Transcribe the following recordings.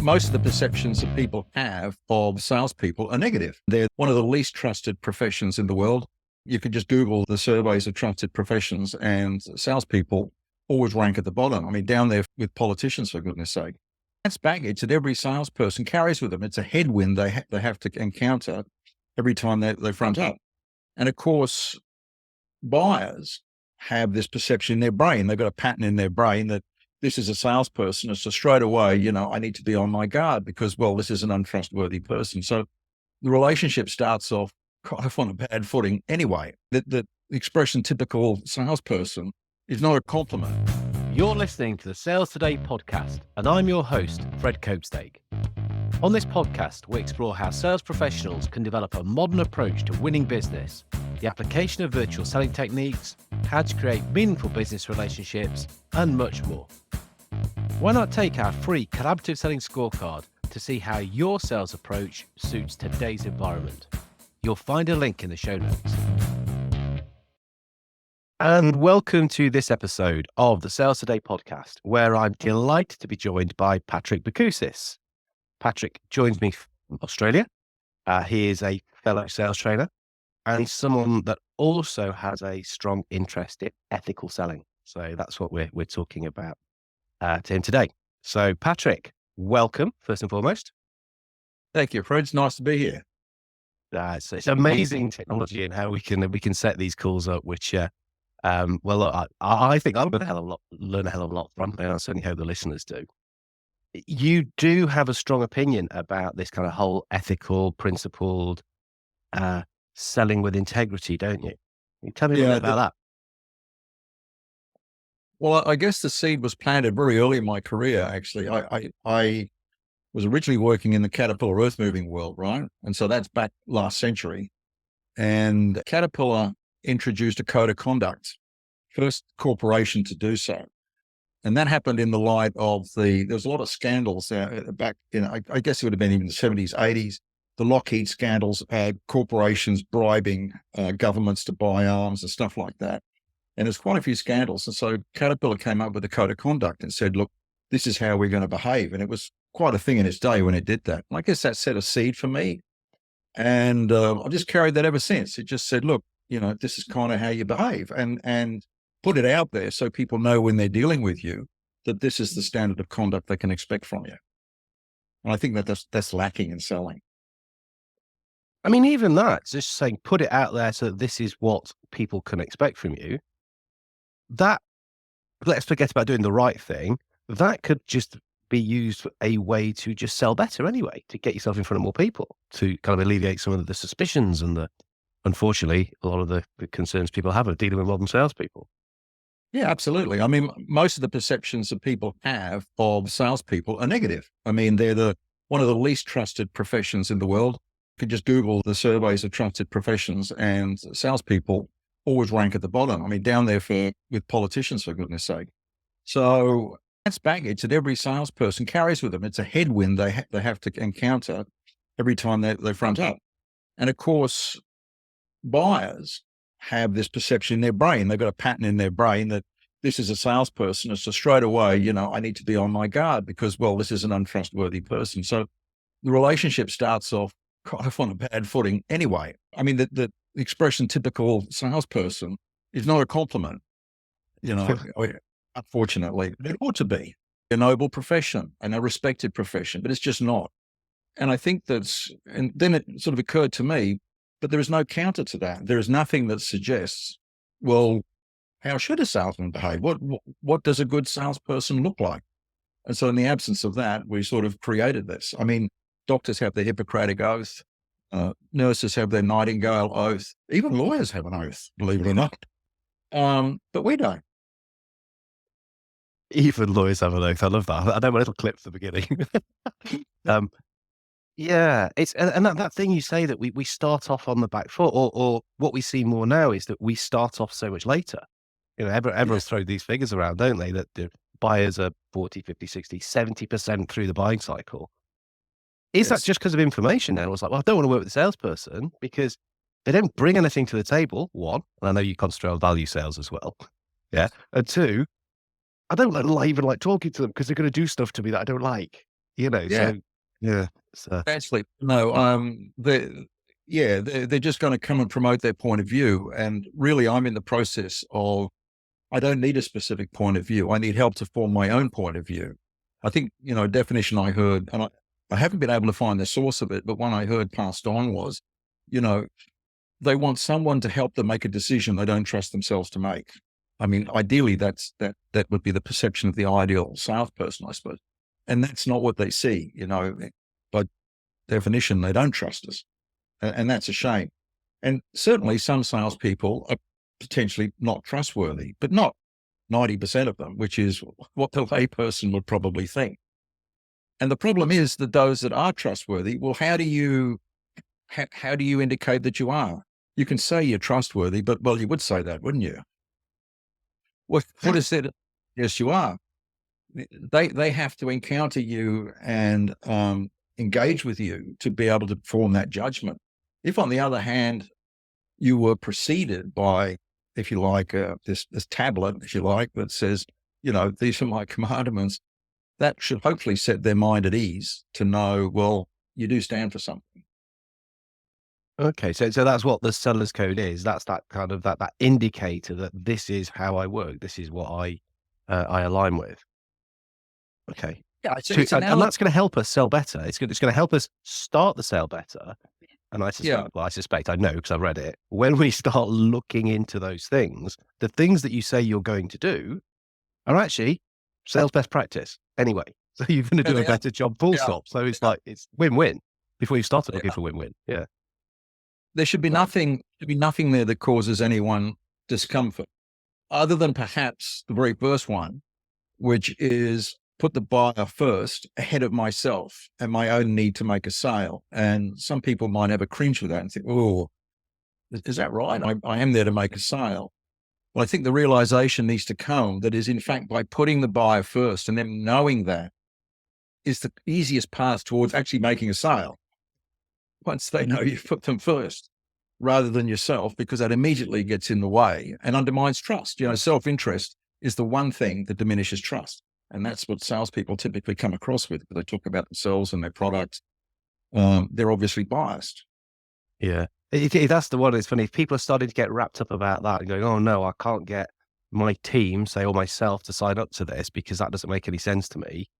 most of the perceptions that people have of salespeople are negative. They're one of the least trusted professions in the world. You can just Google the surveys of trusted professions, and salespeople always rank at the bottom. I mean, down there with politicians, for goodness sake. That's baggage that every salesperson carries with them. It's a headwind they have to encounter every time they front up. And of course, buyers have this perception in their brain. They've got a pattern in their brain that this is a salesperson. It's so straight away, I need to be on my guard because, well, this is an untrustworthy person. So the relationship starts off kind of on a bad footing anyway. The expression typical salesperson is not a compliment. You're listening to the Sales Today podcast, and I'm your host, Fred Copestake. On this podcast, we explore how sales professionals can develop a modern approach to winning business, the application of virtual selling techniques, how to create meaningful business relationships, and much more. Why not take our free collaborative selling scorecard to see how your sales approach suits today's environment? You'll find a link in the show notes. And welcome to this episode of the Sales Today podcast, where I'm delighted to be joined by Patrick Boucousis. Patrick joins me from Australia. He is a fellow sales trainer and someone that also has a strong interest in ethical selling. So that's what we're talking about to him today. So Patrick, welcome, first and foremost. Thank you, Fred. It's nice to be here. It's amazing technology and how we can set these calls up, which look, I think I'm going to learn a hell of a lot from, and I certainly hope the listeners do. You do have a strong opinion about this kind of whole ethical, principled selling with integrity, don't you? Can you tell me a little bit about that? Well, I guess the seed was planted very early in my career, actually. I was originally working in the Caterpillar earth moving world, right? And so that's back last century. And Caterpillar introduced a code of conduct, first corporation to do so. And that happened in the light of there was a lot of scandals back in, I guess it would have been even the 70s, 80s, the Lockheed scandals, corporations bribing governments to buy arms and stuff like that. And there's quite a few scandals. And so Caterpillar came up with a code of conduct and said, look, this is how we're going to behave. And it was quite a thing in its day when it did that. And I guess that set a seed for me. And I've just carried that ever since. It just said, look, this is kind of how you behave, and put it out there so people know when they're dealing with you that this is the standard of conduct they can expect from you. And I think that's lacking in selling. I mean, even that, just saying, put it out there so that this is what people can expect from you. That, let's forget about doing the right thing. That could just be used a way to just sell better anyway, to get yourself in front of more people, to kind of alleviate some of the suspicions and unfortunately, a lot of the concerns people have of dealing with modern salespeople. Yeah, absolutely. I mean, most of the perceptions that people have of salespeople are negative. I mean, they're one of the least trusted professions in the world. You can just Google the surveys of trusted professions, and salespeople always rank at the bottom. I mean, down there with politicians, for goodness sake. So that's baggage that every salesperson carries with them. It's a headwind they have to encounter every time they front up. And of course, buyers have this perception in their brain. They've got a pattern in their brain that this is a salesperson. It's so straight away, I need to be on my guard because, well, this is an untrustworthy person. So the relationship starts off kind of on a bad footing anyway. I mean, the expression typical salesperson is not a compliment, unfortunately. It ought to be a noble profession and a respected profession, but it's just not. And I think and then it sort of occurred to me, but there is no counter to that. There is nothing that suggests, well, how should a salesman behave? What does a good salesperson look like? And so in the absence of that, we sort of created this. I mean, doctors have the Hippocratic Oath. Nurses have their Nightingale Oath. Even lawyers have an oath, believe it or not. But we don't. Even lawyers have an oath. I love that. I know my little clip at the beginning. Yeah, it's and that thing you say that we start off on the back foot, or what we see more now is that we start off so much later. Everyone's thrown these figures around, don't they? That the buyers are 40, 50, 60, 70% through the buying cycle. Is that just because of information now? It's like, well, I don't want to work with a salesperson because they don't bring anything to the table, one, and I know you concentrate on value sales as well. Yeah. And two, I don't even like talking to them because they're going to do stuff to me that I don't like. Yeah, so yeah. actually, no, they're just going to come and promote their point of view. And really, I'm in the process of, I don't need a specific point of view. I need help to form my own point of view. I think, a definition I heard, and I haven't been able to find the source of it, but one I heard passed on was, you know, they want someone to help them make a decision they don't trust themselves to make. I mean, ideally, that would be the perception of the ideal salesperson, I suppose. And that's not what they see, by definition, they don't trust us. And that's a shame. And certainly some salespeople are potentially not trustworthy, but not 90% of them, which is what the layperson would probably think. And the problem is that those that are trustworthy, well, how do you indicate that you are? You can say you're trustworthy, but well, you would say that, wouldn't you? What is it? Yes, you are. They have to encounter you and engage with you to be able to form that judgment. If, on the other hand, you were preceded by, if you like, this tablet, if you like, that says, these are my commandments, that should hopefully set their mind at ease to know, well, you do stand for something. Okay, so that's what the seller's code is. That's that kind of that indicator that this is how I work. This is what I align with. Okay, Yeah, it's an and that's going to help us sell better. It's going to help us start the sale better. And I suspect, I know because I've read it. When we start looking into those things, the things that you say you're going to do are actually sales best practice anyway. So you're going to do a better job. Full stop. So it's like it's win-win before you started looking for win-win. Yeah. There should be nothing there that causes anyone discomfort, other than perhaps the very first one, which is put the buyer first ahead of myself and my own need to make a sale. And some people might have a cringe with that and think, oh, is that right? I am there to make a sale. Well, I think the realization needs to come that is, in fact, by putting the buyer first and them knowing that is the easiest path towards actually making a sale. Once they know you've put them first rather than yourself, because that immediately gets in the way and undermines trust. Self-interest is the one thing that diminishes trust. And that's what salespeople typically come across with. They talk about themselves and their product. They're obviously biased. Yeah. That's the one. It's funny. If people are starting to get wrapped up about that and going, oh no, I can't get my team, say, or myself to sign up to this because that doesn't make any sense to me.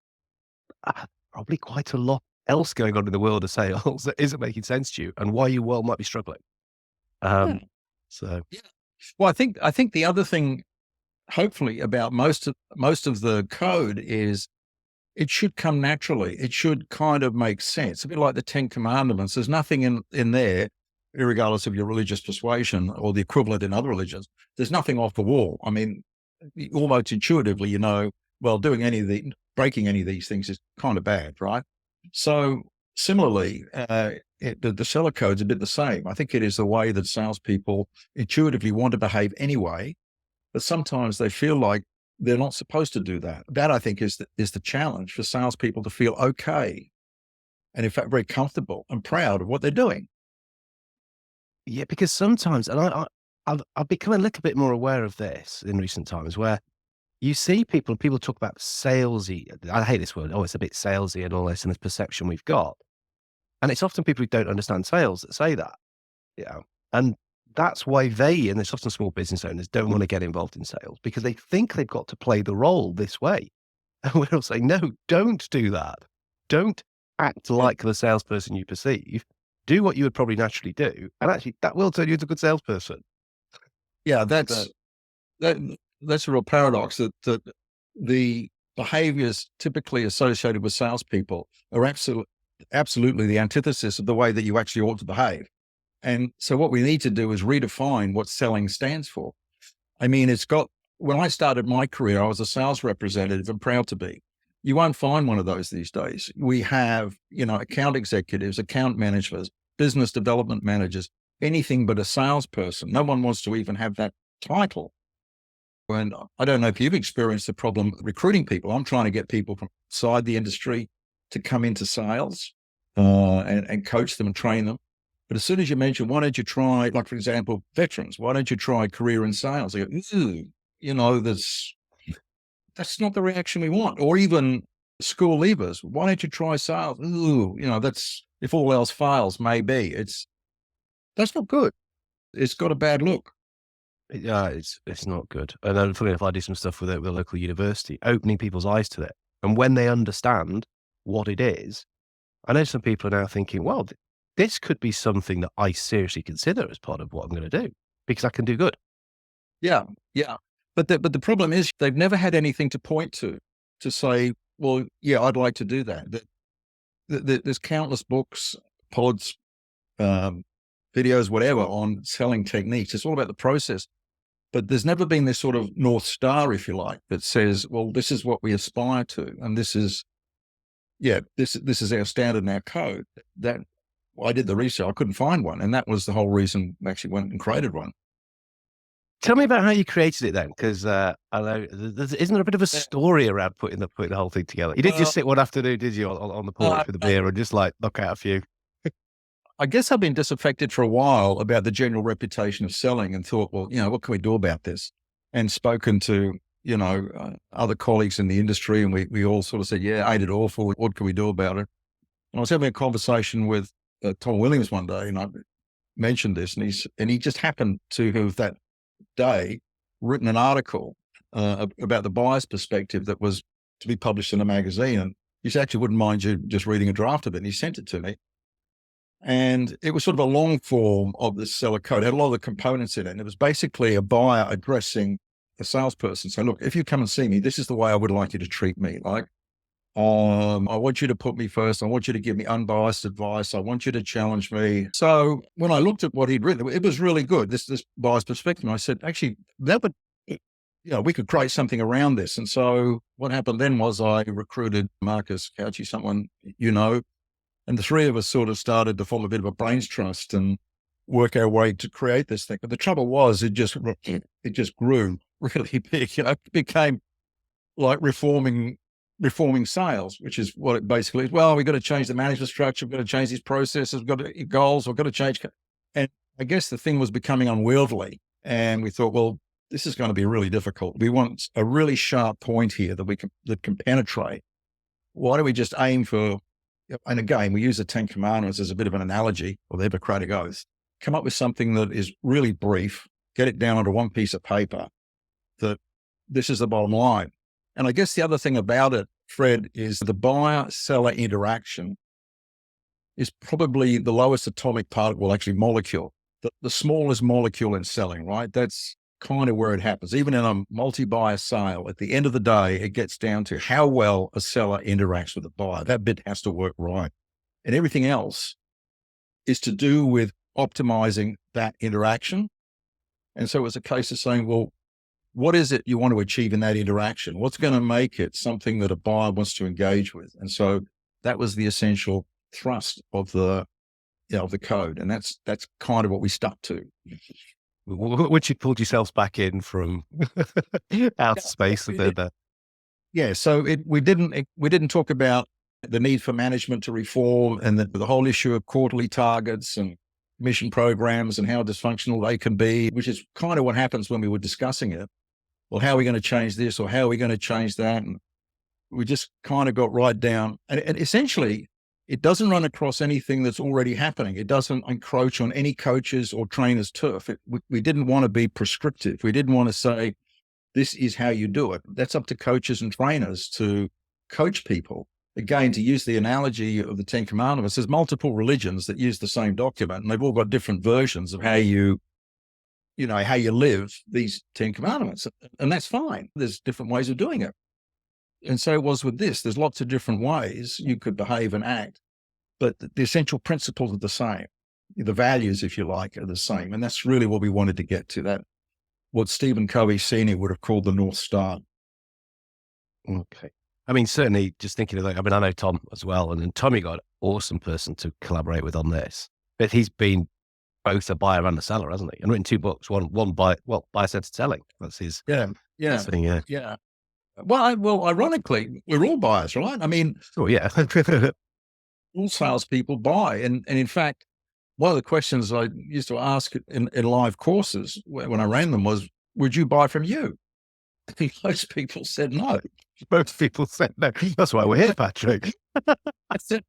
Probably quite a lot else going on in the world of sales that isn't making sense to you and why you might be struggling. So, yeah. Well, I think the other thing, hopefully, about most of the code is it should come naturally. It should kind of make sense. A bit like the 10 Commandments. There's nothing in there, regardless of your religious persuasion or the equivalent in other religions. There's nothing off the wall. I mean, almost intuitively, well, breaking any of these things is kind of bad, right? So similarly, the seller code's a bit the same. I think it is the way that salespeople intuitively want to behave anyway, but sometimes they feel like they're not supposed to do that. That, I think, is the challenge for salespeople to feel okay and, in fact, very comfortable and proud of what they're doing. Yeah, because sometimes, and I've become a little bit more aware of this in recent times, where you see people talk about salesy. I hate this word. Oh, it's a bit salesy and all this, and this perception we've got. And it's often people who don't understand sales that say that, and that's why and there's often small business owners don't want to get involved in sales because they think they've got to play the role this way. And we're all saying, no, don't do that. Don't act like the salesperson you perceive. Do what you would probably naturally do. And actually that will turn you into a good salesperson. Yeah, that's a real paradox that the behaviors typically associated with salespeople are absolutely the antithesis of the way that you actually ought to behave. And so what we need to do is redefine what selling stands for. I mean, when I started my career, I was a sales representative and proud to be. You won't find one of those these days. We have, account executives, account managers, business development managers, anything but a salesperson. No one wants to even have that title. And I don't know if you've experienced the problem recruiting people. I'm trying to get people from outside the industry to come into sales and coach them and train them. But as soon as you mention, why don't you try, like, for example, veterans, why don't you try career in sales? They go, that's not the reaction we want. Or even school leavers. Why don't you try sales? Ooh, that's, if all else fails, maybe. That's not good. It's got a bad look. Yeah, it's not good. And then, funny enough, I do some stuff with a local university, opening people's eyes to it. And when they understand what it is, I know some people are now thinking, well, this could be something that I seriously consider as part of what I'm going to do because I can do good. Yeah, yeah. But the problem is they've never had anything to point to say, well, yeah, I'd like to do that. There's countless books, pods, videos, whatever, on selling techniques. It's all about the process. But there's never been this sort of North Star, if you like, that says, well, this is what we aspire to. And this is our standard and our code. That I did the research. I couldn't find one. And that was the whole reason I actually went and created one. Tell me about how you created it then, because I know isn't there a bit of a story around putting the whole thing together? You didn't just sit one afternoon, did you, on the porch with a beer and just like knock out a few? I guess I've been disaffected for a while about the general reputation of selling and thought, well, what can we do about this? And spoken to, other colleagues in the industry, and we all sort of said, yeah, ain't it awful? What can we do about it? And I was having a conversation with Tom Williams one day, and I mentioned this, and he just happened to have that day written an article about the buyer's perspective that was to be published in a magazine. And he said, actually, wouldn't mind you just reading a draft of it. And he sent it to me. And it was sort of a long form of the seller code. It had a lot of the components in it. And it was basically a buyer addressing a salesperson. So, look, if you come and see me, this is the way I would like you to treat me. Like, I want you to put me first. I want you to give me unbiased advice. I want you to challenge me. So when I looked at what he'd written, it was really good. This buyer's perspective. And I said, actually, that would, we could create something around this. And so what happened then was I recruited Marcus Cauchi, someone, and the three of us sort of started to form a bit of a brains trust and work our way to create this thing. But the trouble was it just grew really big. It became like reforming sales, which is what it basically is. Well, we've got to change the management structure. We've got to change these processes. We've got to goals. We've got to change. And I guess the thing was becoming unwieldy. And we thought, well, this is going to be really difficult. We want a really sharp point here that can penetrate. Why do we just aim for, and again, we use the 10 Commandments as a bit of an analogy, or the Hippocratic Oath, come up with something that is really brief, get it down onto one piece of paper, that this is the bottom line. And I guess the other thing about it, Fred, is the buyer-seller interaction is probably the lowest atomic particle, actually molecule, the smallest molecule in selling, right? That's kind of where it happens. Even in a multi-buyer sale, at the end of the day, it gets down to how well a seller interacts with a buyer. That bit has to work right. And everything else is to do with optimizing that interaction. And so it's a case of saying, well, what is it you want to achieve in that interaction? What's going to make it something that a buyer wants to engage with? And so that was the essential thrust of the code. And that's kind of what we stuck to. Which you pulled yourselves back in from outer space a bit there. Yeah. So we didn't talk about the need for management to reform and the whole issue of quarterly targets and mission programs and how dysfunctional they can be, which is kind of what happens when we were discussing it. Well, how are we going to change this, or how are we going to change that? And we just kind of got right down. And essentially, it doesn't run across anything that's already happening. It doesn't encroach on any coaches or trainers' turf. We didn't want to be prescriptive. We didn't want to say, this is how you do it. That's up to coaches and trainers to coach people. Again, to use the analogy of the 10 Commandments, there's multiple religions that use the same document, and they've all got different versions of how you live these 10 Commandments. And that's fine. There's different ways of doing it. And so it was with this. There's lots of different ways you could behave and act, but the essential principles are the same. The values, if you like, are the same. And that's really what we wanted to get to, that what Stephen Covey Sr. would have called the North Star. Okay. I mean, certainly just thinking of that, I know Tom as well, and Tommy got an awesome person to collaborate with on this, but he's been both a buyer and a seller, hasn't he? And written 2 books, one buyer-centered selling. That's his thing, yeah. Well, ironically, we're all buyers, right? I mean, oh yeah, all salespeople buy. And in fact, one of the questions I used to ask in live courses when I ran them was, would you buy from you? I think most people said no. Most people said no. That's why we're here, Patrick. I said,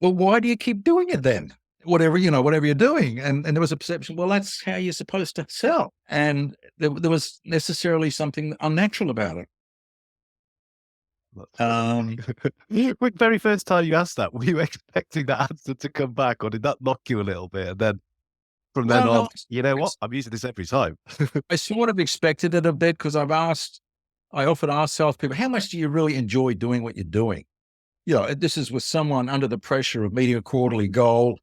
well, why do you keep doing it then? Whatever you're doing. And there was a perception, well, that's how you're supposed to sell. And there was necessarily something unnatural about it. Quick, very first time you asked that, were you expecting that answer to come back, or did that knock you a little bit? And then from then on, no, you know what? I'm using this every time. I sort of expected it a bit because I often ask salespeople, how much do you really enjoy doing what you're doing? This is with someone under the pressure of meeting a quarterly goal,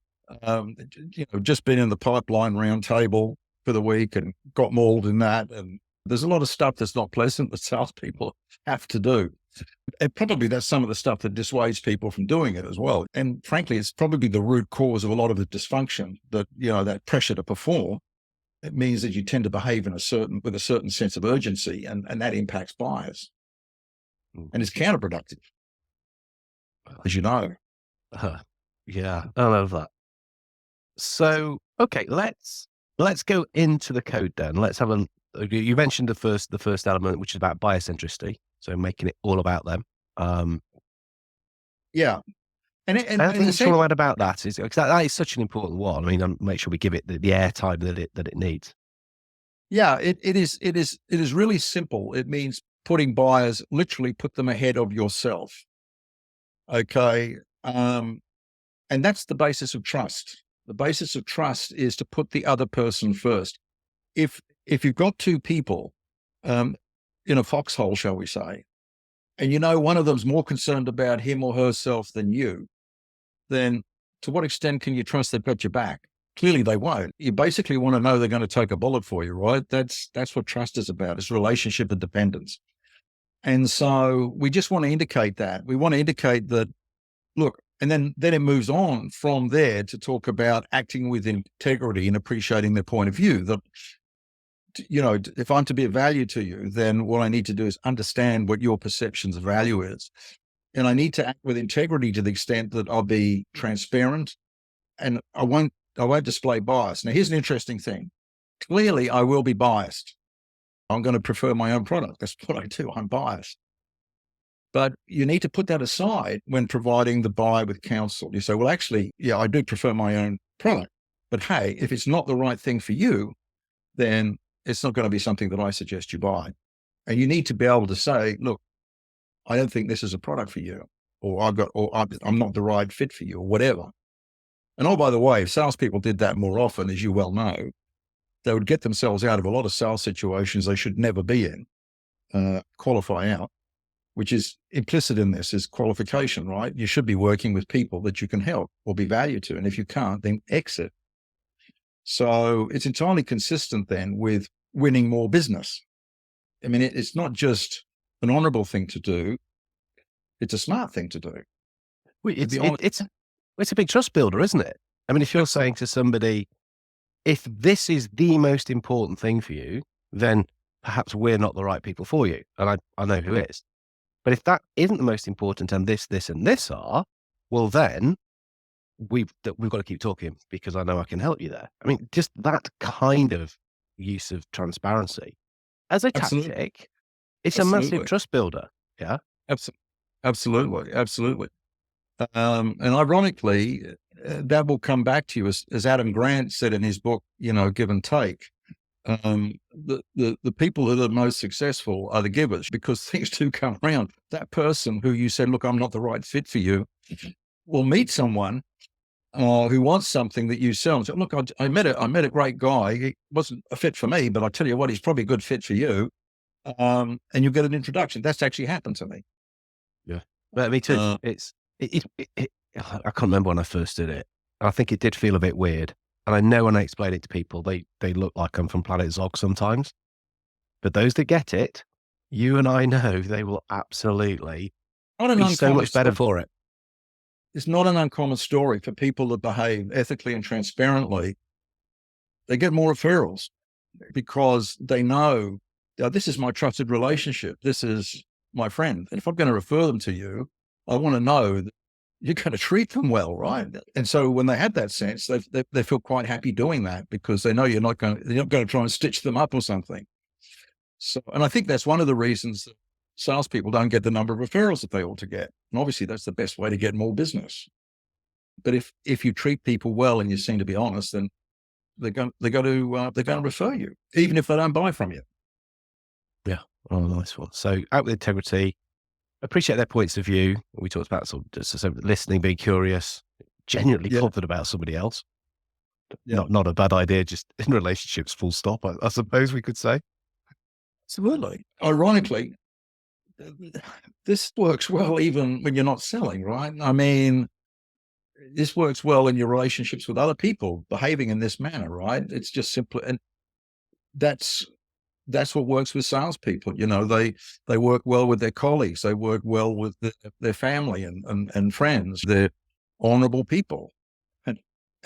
just been in the pipeline round table for the week and got mauled in that. And there's a lot of stuff that's not pleasant that salespeople have to do. And probably that's some of the stuff that dissuades people from doing it as well. And frankly, it's probably the root cause of a lot of the dysfunction that pressure to perform. It means that you tend to behave with a certain sense of urgency, and that impacts buyers. And it's counterproductive, as you know. Yeah, I love that. So, okay, let's go into the code then. Let's have you mentioned the first element, which is about buyer centricity. So making it all about them. Yeah. And I think what you want to add about that is, because that is such an important one. I mean, make sure we give it the airtime that it needs. Yeah, it is really simple. It means literally put them ahead of yourself. Okay. And that's the basis of trust. The basis of trust is to put the other person first. If you've got two people in a foxhole, shall we say, and one of them's more concerned about him or herself than you, then to what extent can you trust they've got your back? Clearly they won't. You basically want to know they're going to take a bullet for you, right? That's what trust is about. It's relationship and dependence. And so we just want to indicate that. We want to indicate that, look, and then it moves on from there to talk about acting with integrity and appreciating their point of view. That, if I'm to be of value to you, then what I need to do is understand what your perceptions of value is. And I need to act with integrity to the extent that I'll be transparent and I won't display bias. Now, here's an interesting thing. Clearly, I will be biased. I'm going to prefer my own product. That's what I do. I'm biased. But you need to put that aside when providing the buyer with counsel. You say, well, actually, yeah, I do prefer my own product. But hey, if it's not the right thing for you, then it's not going to be something that I suggest you buy. And you need to be able to say, look, I don't think this is a product for you, or I'm not the right fit for you, or whatever. And oh, by the way, if salespeople did that more often, as you well know, they would get themselves out of a lot of sales situations they should never be in. Qualify out, which is implicit in this, is qualification, right? You should be working with people that you can help or be valued to. And if you can't, then exit. So it's entirely consistent then with winning more business. I mean, it's not just an honorable thing to do. It's a smart thing to do. It's a big trust builder, isn't it? I mean, if you're saying to somebody, if this is the most important thing for you, then perhaps we're not the right people for you. And I know who is. But if that isn't the most important and this, and this are, well, then we've got to keep talking because I know I can help you there. I mean, just that kind of use of transparency as a tactic, it's a massive trust builder. Yeah. Absolutely. And ironically, that will come back to you as Adam Grant said in his book, Give and Take. The people that are most successful are the givers, because things do come around. That person who you said, look, I'm not the right fit for you, will meet someone who wants something that you sell. And say, look, I met a great guy. He wasn't a fit for me, but I tell you what, he's probably a good fit for you. And you get an introduction. That's actually happened to me. Yeah, but me too. I can't remember when I first did it. I think it did feel a bit weird. And I know when I explain it to people, they look like I'm from Planet Zog sometimes. But those that get it, you and I know they will absolutely be so much better for it. It's not an uncommon story for people that behave ethically and transparently. They get more referrals because they know, this is my trusted relationship. This is my friend. And if I'm going to refer them to you, I want to know that you're going to treat them well, right? And so when they have that sense, they feel quite happy doing that because they know you're not going to try and stitch them up or something. So, and I think that's one of the reasons that salespeople don't get the number of referrals that they ought to get. And obviously that's the best way to get more business. But if you treat people well and you seem to be honest, then they're going to refer you, even if they don't buy from you. Yeah. Oh, nice one. So act with integrity, appreciate their points of view. We talked about sort of just listening, being curious, genuinely confident about somebody else. Yeah. Not a bad idea, just in relationships, full stop, I suppose we could say. Absolutely. Ironically, this works well even when you're not selling, right? I mean, this works well in your relationships with other people, behaving in this manner, right? It's just simple, and that's what works with salespeople. You know, they work well with their colleagues, they work well with their family and friends. They're honorable people, and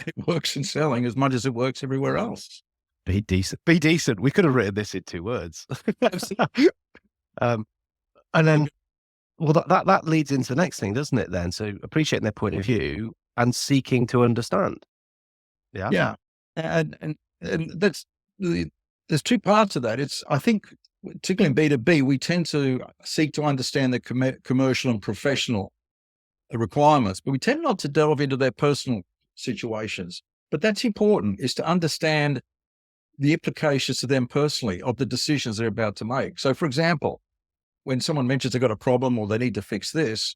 it works in selling as much as it works everywhere else. Be decent. Be decent. We could have written this in 2 words. And then, well, that leads into the next thing, doesn't it? Then, so appreciating their point of view and seeking to understand. Yeah. Yeah, and that's there's 2 parts of that. It's, I think, particularly in B2B, we tend to seek to understand the commercial and professional requirements, but we tend not to delve into their personal situations. But that's important, is to understand the implications to them personally of the decisions they're about to make. So, for example, when someone mentions they've got a problem or they need to fix this,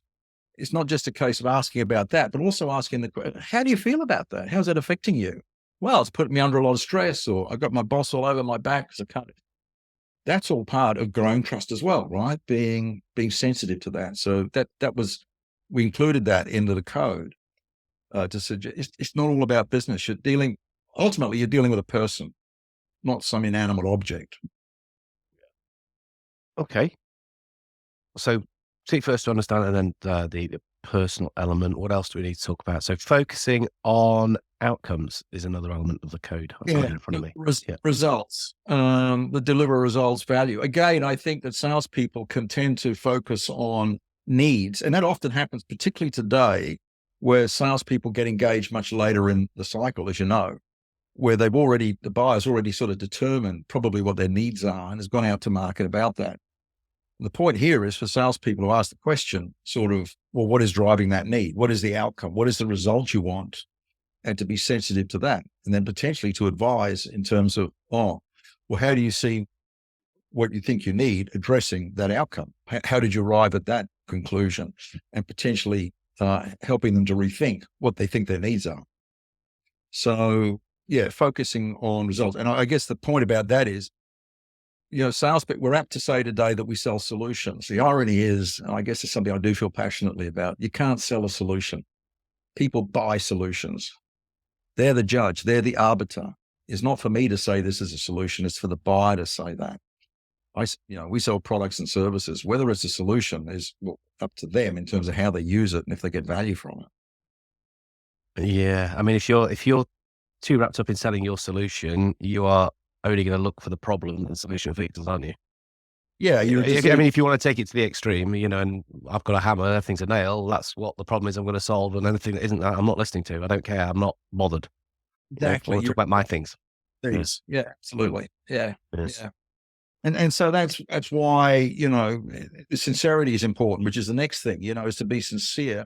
it's not just a case of asking about that, but also asking how do you feel about that? How's that affecting you? Well, it's putting me under a lot of stress, or I've got my boss all over my back because I can't. That's all part of growing trust as well, right? Being sensitive to that. So we included that into the code to suggest it's not all about business. Ultimately, you're dealing with a person, not some inanimate object. Okay. So seek first to understand, and then the personal element. What else do we need to talk about? So focusing on outcomes is another element of the code. I've got it in front of me. Results, the deliver results value. Again, I think that salespeople can tend to focus on needs, and that often happens, particularly today, where salespeople get engaged much later in the cycle, as you know, where the buyer's already sort of determined probably what their needs are and has gone out to market about that. The point here is for salespeople to ask the question, sort of, well, what is driving that need? What is the outcome? What is the result you want? And to be sensitive to that. And then potentially to advise in terms of, well, how do you see what you think you need addressing that outcome? How did you arrive at that conclusion? And potentially helping them to rethink what they think their needs are. So, yeah, focusing on results. And I guess the point about that is, we're apt to say today that we sell solutions. The irony is, and I guess it's something I do feel passionately about, you can't sell a solution. People buy solutions. They're the judge. They're the arbiter. It's not for me to say this is a solution. It's for the buyer to say that. We sell products and services. Whether it's a solution is up to them in terms of how they use it and if they get value from it. Yeah. I mean, if you're too wrapped up in selling your solution, you are only going to look for the problem and the solution fixes, aren't you? Yeah. I mean, if you want to take it to the extreme, and I've got a hammer, everything's a nail, that's what the problem is I'm going to solve. And anything that isn't that, I'm not listening to. I don't care. I'm not bothered. Exactly. I want to talk about my things. Yeah, absolutely. Yeah. Yes. Yeah. And so that's why, sincerity is important, which is the next thing, is to be sincere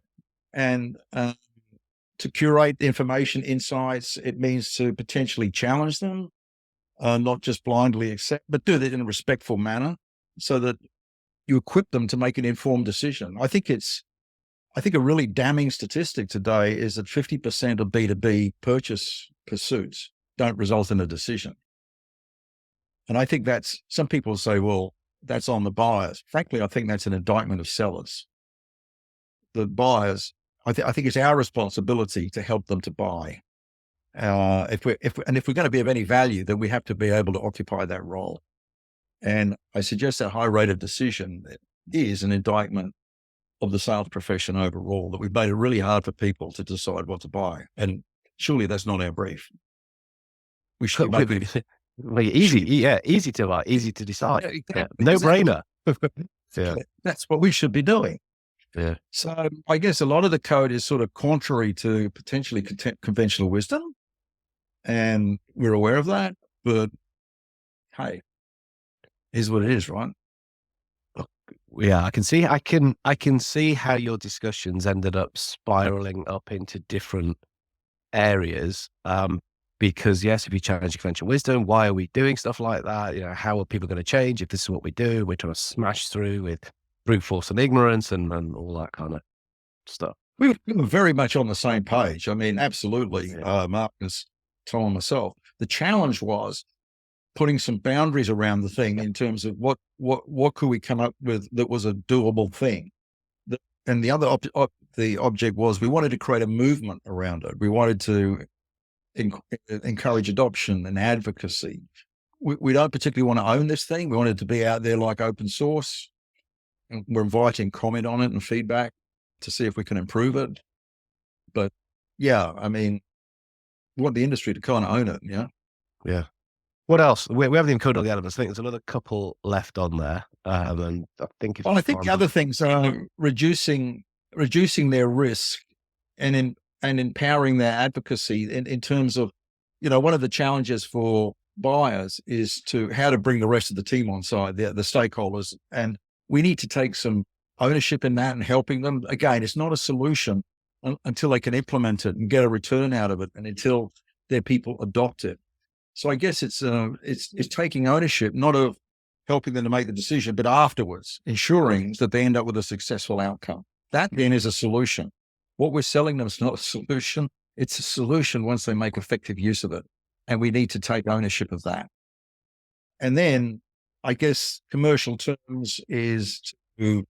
and to curate the information, insights. It means to potentially challenge them, not just blindly accept, but do that in a respectful manner so that you equip them to make an informed decision. I think a really damning statistic today is that 50% of B2B purchase pursuits don't result in a decision. And I think some people say, well, that's on the buyers. Frankly, I think that's an indictment of sellers. The buyers, I think it's our responsibility to help them to buy. If we're going to be of any value, then we have to be able to occupy that role. And I suggest that high rate of decision is an indictment of the sales profession overall, that we've made it really hard for people to decide what to buy. And surely that's not our brief. We should make it easy to buy, easy to decide. Yeah, exactly. No brainer. Yeah. That's what we should be doing. Yeah. So I guess a lot of the code is sort of contrary to potentially conventional wisdom. And we're aware of that, but hey, here's what it is, right? Yeah, I can see how your discussions ended up spiraling up into different areas. Because yes, if you challenge conventional wisdom, why are we doing stuff like that? How are people going to change if this is what we do? We're trying to smash through with brute force and ignorance and all that kind of stuff. We were very much on the same page. I mean, absolutely, Yeah. Marcus, Tom, and myself. The challenge was putting some boundaries around the thing in terms of what could we come up with that was a doable thing. And the other the object was we wanted to create a movement around it. We wanted to encourage adoption and advocacy. We don't particularly want to own this thing. We want it to be out there like open source. And we're inviting comment on it and feedback to see if we can improve it. But yeah, I mean, we want the industry to kind of own it. Yeah. Yeah. What else? We haven't even covered all the elements. I think there's another couple left on there. And I think Well, I think the other things are reducing their risk and empowering their advocacy in terms of, one of the challenges for buyers is how to bring the rest of the team on side, the stakeholders. And we need to take some ownership in that and helping them. Again, it's not a solution until they can implement it and get a return out of it, and until their people adopt it. So I guess it's taking ownership, not of helping them to make the decision, but afterwards ensuring that they end up with a successful outcome. That then is a solution. What we're selling them is not a solution. It's a solution once they make effective use of it. And we need to take ownership of that. And then I guess commercial terms is to,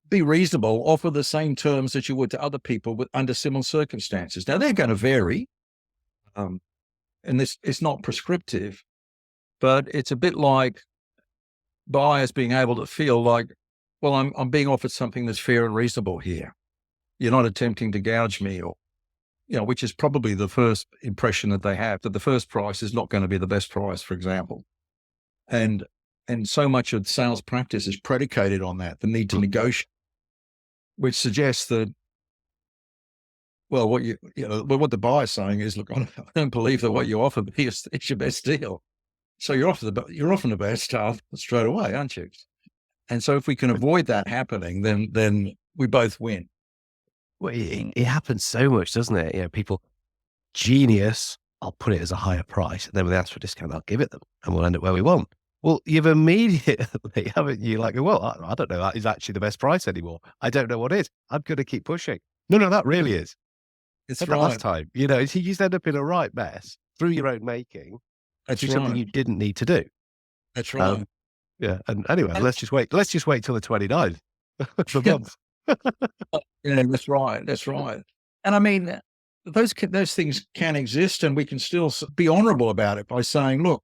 be reasonable, offer the same terms that you would to other people under similar circumstances. Now they're going to vary. And this it's not prescriptive, but it's a bit like buyers being able to feel like, well, I'm being offered something that's fair and reasonable here. You're not attempting to gouge me, or which is probably the first impression that they have, that the first price is not going to be the best price, for example. And so much of sales practice is predicated on that, the need to negotiate, which suggests that, well, what what the buyer's saying is, look, I don't believe that what you offer me is your best deal. So you're offering the best stuff straight away, aren't you? And so if we can avoid that happening, then we both win. Well, it happens so much, doesn't it? People, genius, I'll put it as a higher price. And then when they ask for a discount, I'll give it them and we'll end up where we want. Well, you've immediately, haven't you? Like, well, I don't know that is actually the best price anymore. I don't know what is. I'm going to keep pushing. No, that really is. It's Said right. that last time, you just end up in a right mess through your own making. That's do right. something you didn't need to do. That's right. Yeah. And anyway, let's just wait till the 29th for months. Yeah, that's right. That's right. And I mean, those things can exist, and we can still be honorable about it by saying, look,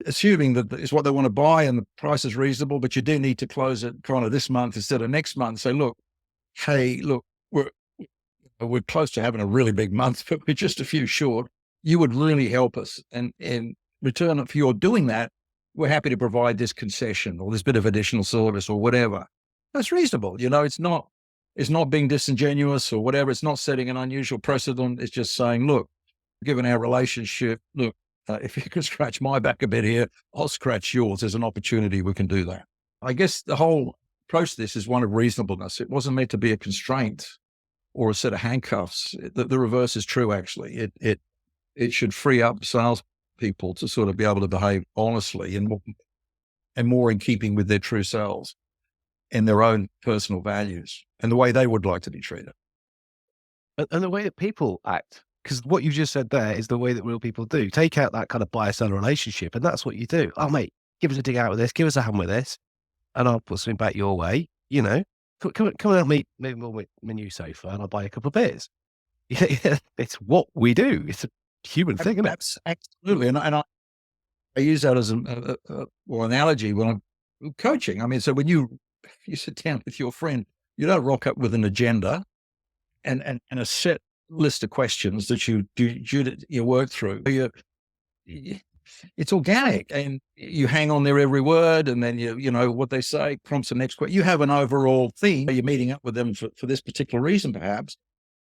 assuming that it's what they want to buy and the price is reasonable, but you do need to close it kind of this month instead of next month. Say, look, hey, look, we're close to having a really big month, but we're just a few short. You would really help us. And in return for your doing that, we're happy to provide this concession or this bit of additional service or whatever. That's reasonable. It's not being disingenuous or whatever. It's not setting an unusual precedent. It's just saying, look, given our relationship, look, if you can scratch my back a bit here, I'll scratch yours. There's an opportunity we can do that. I guess the whole approach to this is one of reasonableness. It wasn't meant to be a constraint or a set of handcuffs. The reverse is true, actually. It should free up salespeople to sort of be able to behave honestly and more in keeping with their true selves and their own personal values and the way they would like to be treated. And the way that people act, because what you just said there is the way that real people do. Take out that kind of buyer-seller relationship, and that's what you do. Oh, mate, give us a dig out with this, give us a hand with this, and I'll put something back your way. Come and help me move my new sofa, and I'll buy a couple of beers. Yeah, it's what we do. It's a human thing, isn't it? Absolutely. And I use that as an analogy when I'm coaching. I mean, so when you sit down with your friend, you don't rock up with an agenda and a set list of questions that you work through. It's organic, and you hang on their every word, and then what they say prompts the next question. You have an overall theme. You're meeting up with them for this particular reason, perhaps,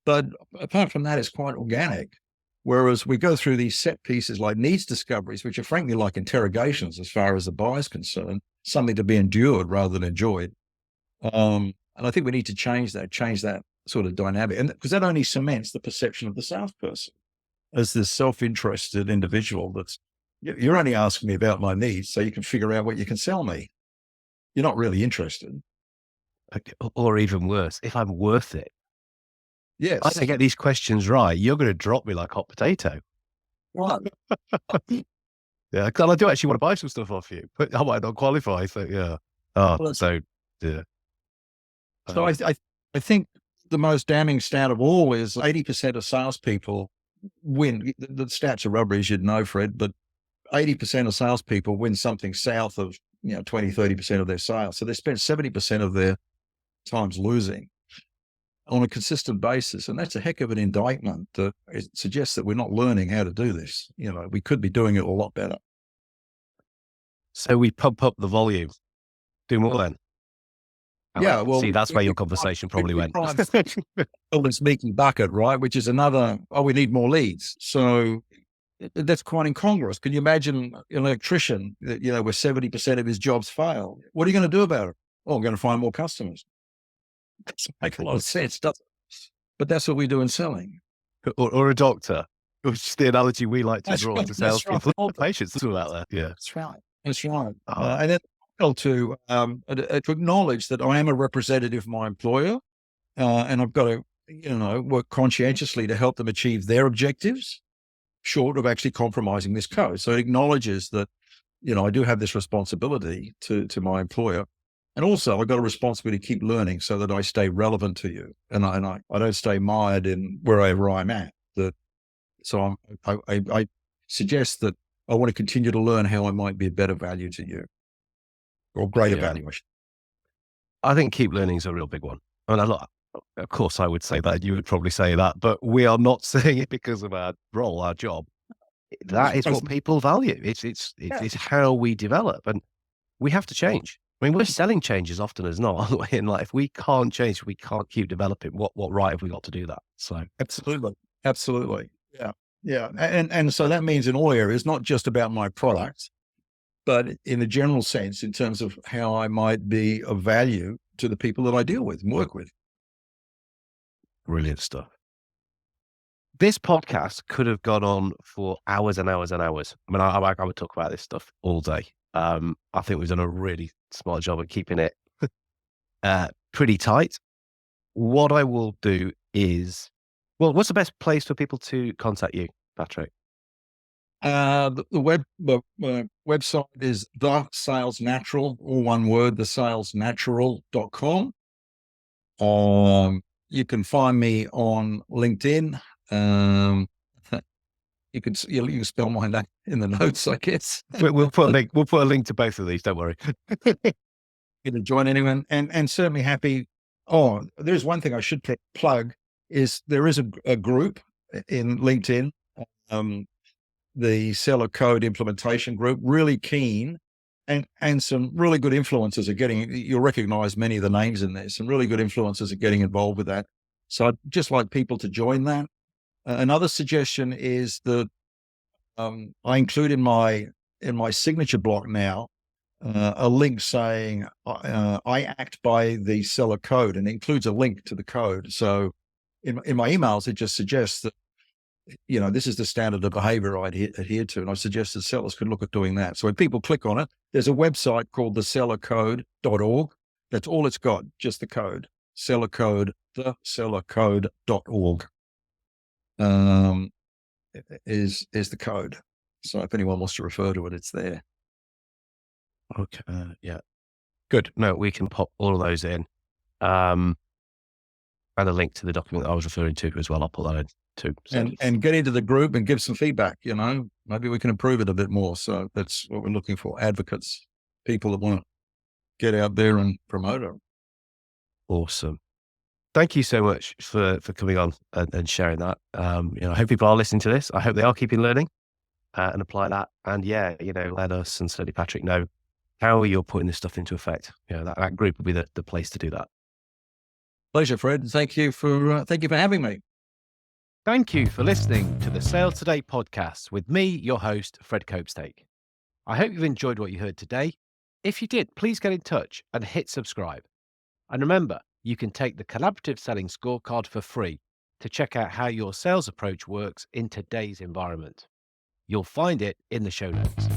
but apart from that, it's quite organic. Whereas we go through these set pieces like needs discoveries, which are frankly like interrogations as far as the buyer's concerned, something to be endured rather than enjoyed. And I think we need to change that sort of dynamic. And because that only cements the perception of the salesperson as this self-interested individual that's, you're only asking me about my needs so you can figure out what you can sell me. You're not really interested. Or even worse, if I'm worth it. Yes. I don't get these questions right, you're going to drop me like hot potato. Right. Yeah, because I do actually want to buy some stuff off you, but I might not qualify. So yeah. Oh, Well, so yeah. So I think the most damning stat of all is 80% of salespeople win. The stats are rubber, as you'd know, Fred, but 80% of salespeople win something south of 20, 30% of their sales. So they spend 70% of their times losing on a consistent basis. And that's a heck of an indictment that it suggests that we're not learning how to do this. We could be doing it a lot better. So we pump up the volume. Do more then. Yeah, well, see, that's where your conversation probably went. This leaky bucket, right? Which is another, we need more leads. So that's quite incongruous. Can you imagine an electrician that, where 70% of his jobs fail? What are you going to do about it? Oh, I'm going to find more customers. Doesn't make a lot of sense, does it? But that's what we do in selling. Or a doctor, which is the analogy we like to draw to salespeople. All patients are out there. Yeah. That's right. That's right. And then to acknowledge that I am a representative of my employer, and I've got to, work conscientiously to help them achieve their objectives, short of actually compromising this code. So it acknowledges that, I do have this responsibility to my employer. And also I've got a responsibility to keep learning so that I stay relevant to you. And I don't stay mired in wherever I'm at. So I suggest that I want to continue to learn how I might be a better value to you, or greater value. I think keep learning is a real big one. And of course I would say that, you would probably say that, but we are not saying it because of our role, our job. That is what people value. It's how we develop, and we have to change. I mean, we're selling change as often as not, aren't we? And if we can't change, we can't keep developing. What right have we got to do that? So absolutely. Yeah. And so that means in all areas, not just about my product, but in a general sense, in terms of how I might be of value to the people that I deal with and work with. Brilliant stuff. This podcast could have gone on for hours and hours and hours. I mean, I would talk about this stuff all day. I think we've done a really smart job of keeping it pretty tight. What I will do is, what's the best place for people to contact you, Patrick? The website is The Sales Natural, all one word, thesalesnatural.com. You can find me on LinkedIn. You can spell my name in the notes, I guess. We'll put a link to both of these. Don't worry. You can join anyone, and certainly happy. Oh, there's one thing I should plug is there is a group in LinkedIn, the Seller Code Implementation Group, really keen, and some really good influencers are getting. You'll recognize many of the names in there. Some really good influencers are getting involved with that. So I'd just like people to join that. Another suggestion is that I include in my signature block now a link saying I act by the Seller Code, and it includes a link to the code. So in my emails, it just suggests that this is the standard of behavior I adhere to, and I suggest that sellers could look at doing that. So when people click on it, there's a website called thesellercode.org. That's all it's got, just the code. Seller Code, thesellercode.org. Is the code. So if anyone wants to refer to it, it's there. Okay. Yeah. Good. No, we can pop all of those in. And a link to the document that I was referring to as well. I'll put that in too. So and get into the group and give some feedback, maybe we can improve it a bit more. So that's what we're looking for. Advocates, people that want to get out there and promote it. Awesome. Thank you so much for coming on and sharing that. I hope people are listening to this. I hope they are keeping learning and apply that. And let us, and certainly Patrick, know how you're putting this stuff into effect. That group will be the place to do that. Pleasure, Fred. Thank you for having me. Thank you for listening to the Sales Today podcast with me, your host, Fred Copestake. I hope you've enjoyed what you heard today. If you did, please get in touch and hit subscribe. And remember, you can take the Collaborative Selling Scorecard for free to check out how your sales approach works in today's environment. You'll find it in the show notes.